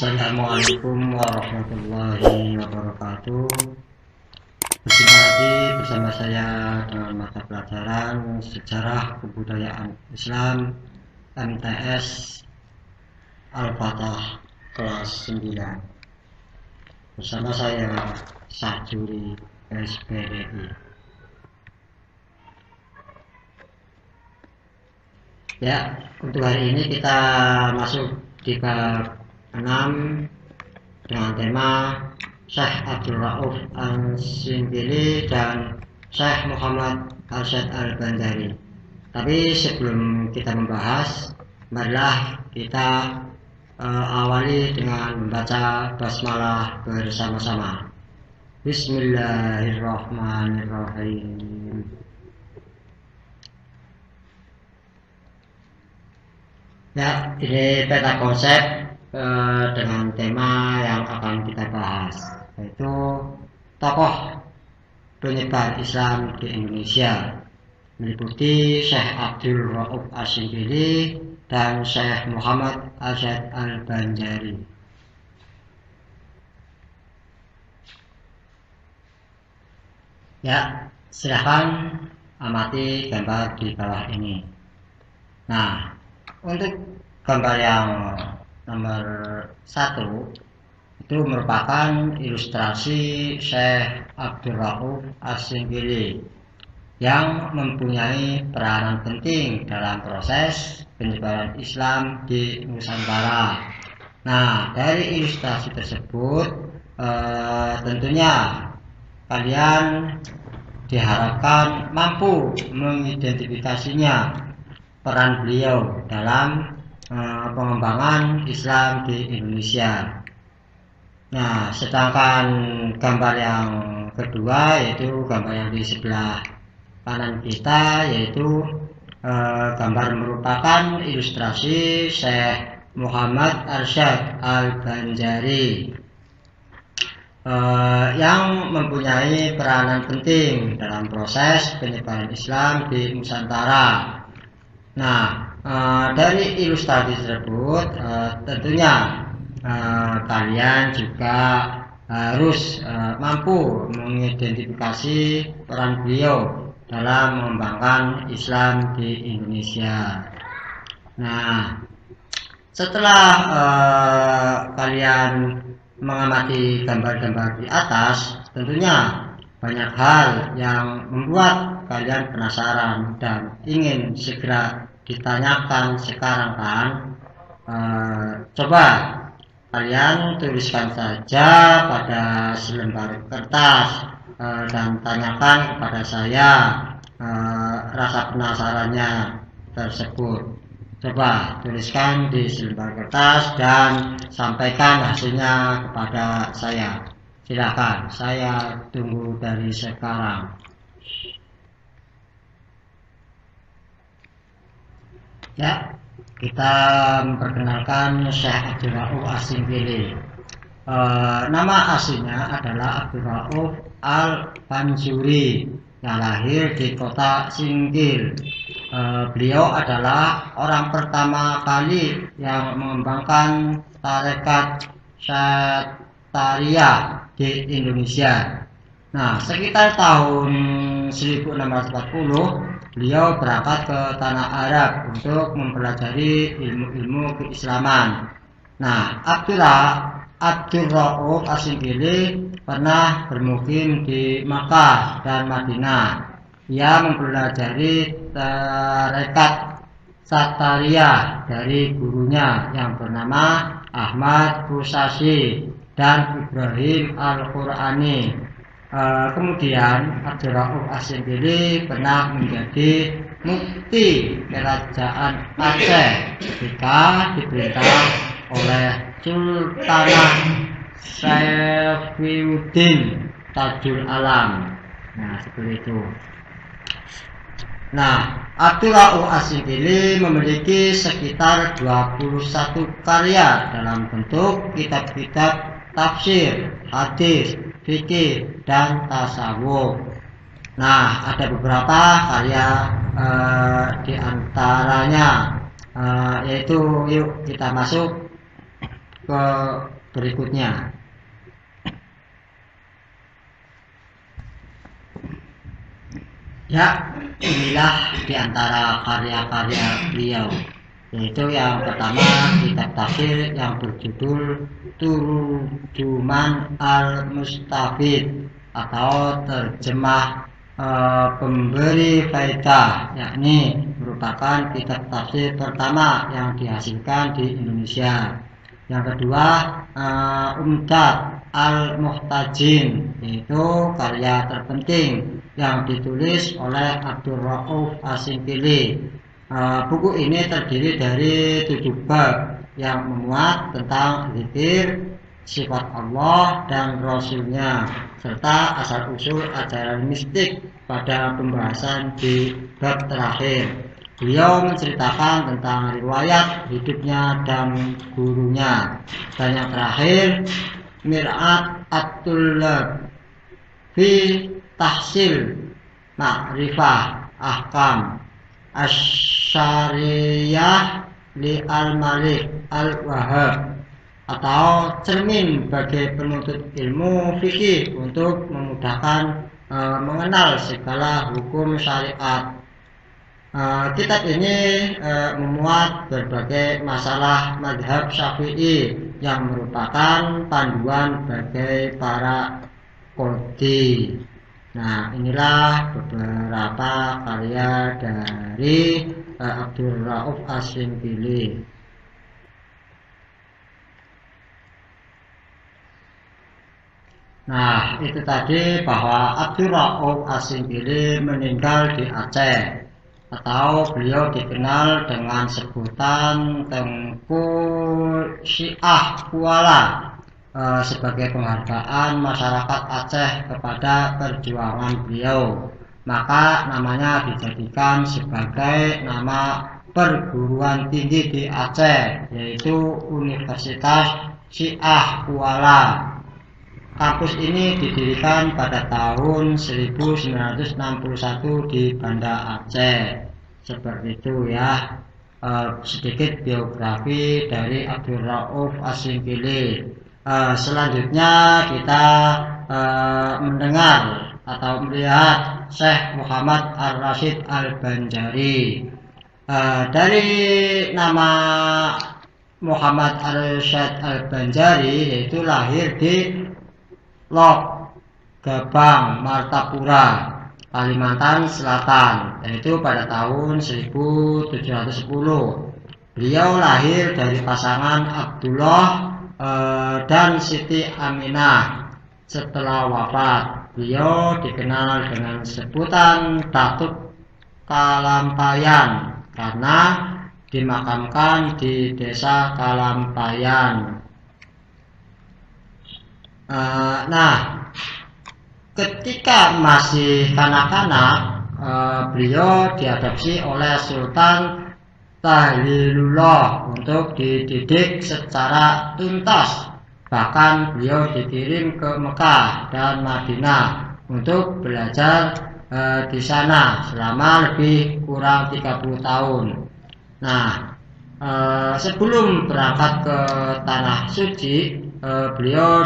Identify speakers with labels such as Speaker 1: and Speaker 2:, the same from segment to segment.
Speaker 1: Assalamualaikum warahmatullahi wabarakatuh. Berjumpa lagi bersama saya dalam mata pelajaran Sejarah Kebudayaan Islam MTS Al-Fatah kelas 9 bersama saya Syahjuri SPDI. Ya, untuk hari ini kita masuk di bab 6 dengan tema Syekh Abdul Rauf Al-Shinqiti dan Syekh Muhammad Arsyad Al-Banjari. Tapi sebelum kita membahas, marilah kita awali dengan membaca basmalah bersama-sama. Bismillahirrahmanirrahim. Ya, ini peta konsep dengan tema yang akan kita bahas, yaitu tokoh penyebar Islam di Indonesia, meliputi Syekh Abdul Rauf Al-Shinqiti dan Syekh Muhammad Arsyad Al-Banjari. Ya, silahkan amati gambar di bawah ini. Nah, untuk gambar yang nomor 1 itu merupakan ilustrasi Syekh Abdul Rauf Al-Shinqiti yang mempunyai peranan penting dalam proses penyebaran Islam di Nusantara. Nah, dari ilustrasi tersebut tentunya kalian diharapkan mampu mengidentifikasinya peran beliau dalam pengembangan Islam di Indonesia. Nah, sedangkan gambar yang kedua, yaitu gambar yang di sebelah kanan kita, yaitu gambar merupakan ilustrasi Syekh Muhammad Arsyad Al-Banjari yang mempunyai peranan penting dalam proses penyebaran Islam di Nusantara. Nah, dari ilustrasi tersebut tentunya kalian juga harus mampu mengidentifikasi peran beliau dalam mengembangkan Islam di Indonesia. Nah, setelah kalian mengamati gambar-gambar di atas, tentunya banyak hal yang membuat kalian penasaran dan ingin segera ditanyakan sekarang kan. Coba kalian tuliskan saja pada selembar kertas dan tanyakan kepada saya rasa penasarannya tersebut. Coba tuliskan di selembar kertas dan sampaikan hasilnya kepada saya. Silakan, saya tunggu dari sekarang. Ya, kita memperkenalkan Syekh Abdul Rauf Al-Shinqiti. Nama aslinya adalah Abdul Rauf Al-Banjari yang lahir di kota Singkil. Beliau adalah orang pertama kali yang mengembangkan tarekat Satariyah di Indonesia. Nah, sekitar tahun 1640 beliau berangkat ke tanah Arab untuk mempelajari ilmu-ilmu keislaman. Nah, Abdul Rauf Al-Shinqiti pernah bermukim di Makkah dan Madinah. Ia mempelajari tarekat Satariyah dari gurunya yang bernama Ahmad Kusasi dan Ibrahim Al-Qurani. Kemudian Abdul Rauf Al-Shinqiti pernah menjadi mufti kerajaan Aceh ketika diperintah oleh Sultanah Saifuddin Tajul Alam. Nah, seperti itu. Nah, Abdul Rauf Al-Shinqiti memiliki sekitar 21 karya dalam bentuk kitab-kitab tafsir, hadis, fikih, dan tasawuf. Nah, ada beberapa karya di antaranya yaitu yuk kita masuk ke berikutnya. Ya, inilah di antara karya-karya beliau, yaitu yang pertama kitab tafsir yang berjudul Turjuman Al-Mustafid atau terjemah pemberi faedah, yakni merupakan kitab tafsir pertama yang dihasilkan di Indonesia. Yang kedua, Umdat Al-Muhtajin, yaitu karya terpenting yang ditulis oleh Abdul Rauf As-Singkili. Buku ini terdiri dari 7 bab yang memuat tentang zikir, sifat Allah dan Rasulnya, serta asal-usul ajaran mistik pada pembahasan di bab terakhir. Beliau menceritakan tentang riwayat hidupnya dan gurunya. Dan yang terakhir, Mir'at At-Tullab fi Tahsil Ma'rifah Ahkam Asyariyah li Al-Malik Al-Wahhab, atau cermin bagi penuntut ilmu fikih untuk memudahkan mengenal segala hukum syariat. Kitab ini memuat berbagai masalah mazhab Syafi'i yang merupakan panduan bagi para qadhi. Nah, inilah beberapa karya dari Abdul Rauf As-Singkili. Nah, itu tadi bahwa Abdul Rauf As-Singkili meninggal di Aceh, atau beliau dikenal dengan sebutan Tengku Syiah Kuala, sebagai penghargaan masyarakat Aceh kepada perjuangan beliau. Maka namanya dijadikan sebagai nama perguruan tinggi di Aceh, yaitu Universitas Syiah Kuala. Kampus ini didirikan pada tahun 1961 di Banda Aceh. Seperti itu ya, sedikit biografi dari Abdul Rauf As-Singkili. Selanjutnya kita mendengar atau melihat Syekh Muhammad Ar-Rasyid Al-Banjari. Dari nama Muhammad Ar-Rasyid Al-Banjari, yaitu lahir di Lok Gabang, Martapura, Kalimantan Selatan, yaitu pada tahun 1710. Beliau lahir dari pasangan Abdullah dan Siti Aminah. Setelah wafat, beliau dikenal dengan sebutan Datuk Kalampayan karena dimakamkan di desa Kalampayan. Nah, ketika masih kanak-kanak, beliau diadopsi oleh Sultan Tahlilullah untuk dididik secara tuntas. Bahkan beliau dikirim ke Mekah dan Madinah untuk belajar di sana selama lebih kurang 30 tahun. Nah, sebelum berangkat ke Tanah Suci, beliau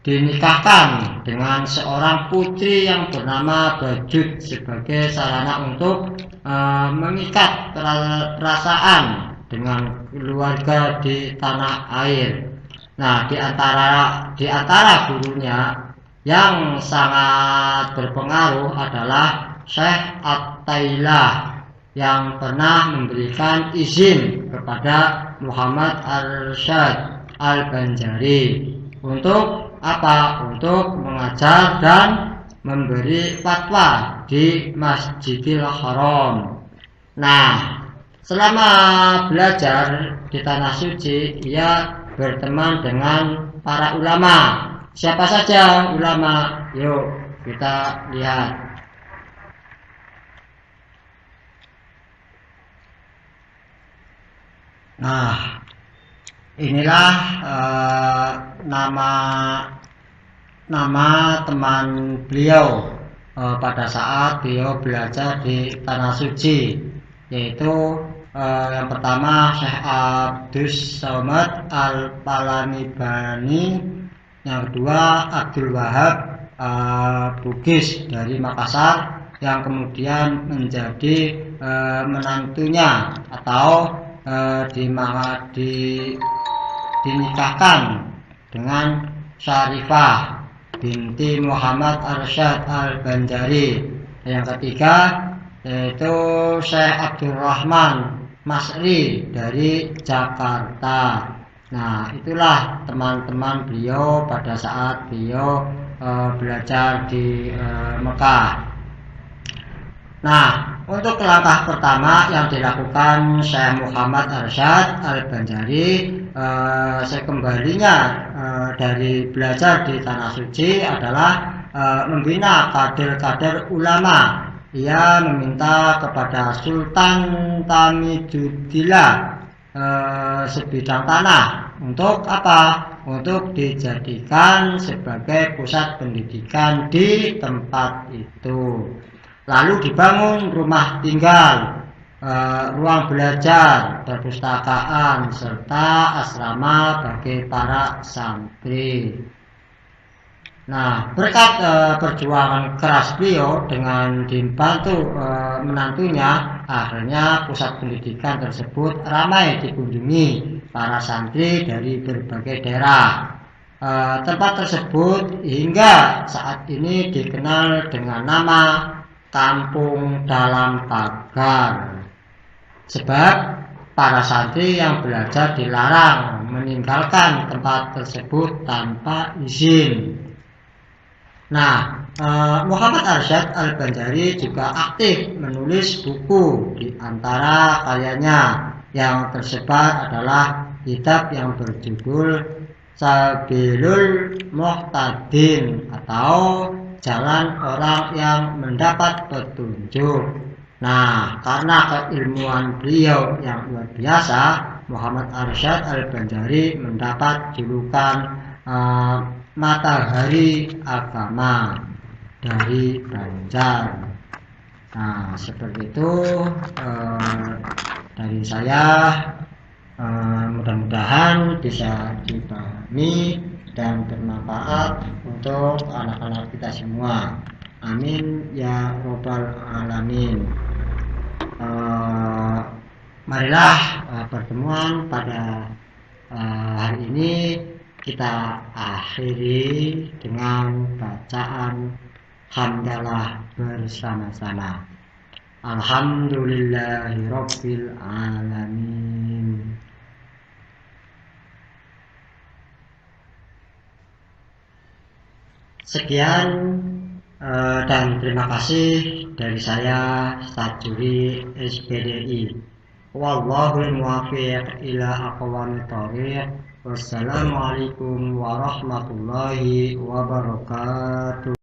Speaker 1: dinikahkan dengan seorang putri yang bernama Bajud sebagai sarana untuk mengikat perasaan dengan keluarga di tanah air. Nah, di antara gurunya yang sangat berpengaruh adalah Syekh At-Tailah, yang pernah memberikan izin kepada Muhammad Ar-Rasyid Al-Banjari untuk apa? Untuk mengajar dan memberi fatwa di Masjidil Haram. Nah, selama belajar di Tanah Suci, ia berteman dengan para ulama. Siapa saja ulama? Yuk kita lihat. Nah, inilah nama teman beliau pada saat beliau belajar di Tanah Suci, yaitu Yang pertama Syekh Abdus Somad Al-Palanibani, yang kedua Abdul Wahab Bugis dari Makassar, yang kemudian menjadi menantunya atau dinikahkan dengan Syarifah binti Muhammad Arsyad Al-Banjari. Yang ketiga yaitu Syekh Abdurrahman Masri dari Jakarta. Nah, itulah teman-teman beliau pada saat beliau belajar di Mekah. Nah, untuk langkah pertama yang dilakukan Syekh Muhammad Arsyad Al-Banjari sekembalinya dari belajar di Tanah Suci adalah membina kader-kader ulama. Ia meminta kepada Sultan Tamidudillah sebidang tanah untuk apa? Untuk dijadikan sebagai pusat pendidikan di tempat itu. Lalu dibangun rumah tinggal, ruang belajar, perpustakaan, serta asrama bagi para santri. Nah, berkat perjuangan keras beliau dengan dibantu menantunya, akhirnya pusat pendidikan tersebut ramai dikunjungi para santri dari berbagai daerah. Tempat tersebut hingga saat ini dikenal dengan nama Kampung Dalam Pagar, sebab para santri yang belajar dilarang meninggalkan tempat tersebut tanpa izin. Nah, Muhammad Arsyad Al-Banjari juga aktif menulis buku. Di antara karyanya yang tersebar adalah kitab yang berjudul Sabilul Muhtadin atau Jalan Orang yang Mendapat Petunjuk. Nah, karena keilmuan beliau yang luar biasa, Muhammad Arsyad Al-Banjari mendapat julukan Matahari Agama dari Banjar. Nah, seperti itu dari saya. Mudah-mudahan bisa dipahami dan bermanfaat untuk anak-anak kita semua. Amin ya robbal alamin. Marilah pertemuan pada hari ini kita akhiri dengan bacaan hamdalah bersama-sama. Alhamdulillahirabbil alamin. Sekian dan terima kasih dari saya Sajuri SPDI. Wallahul muwaffiq ila aqwamit thoriq. Wassalamualaikum warahmatullahi wabarakatuh.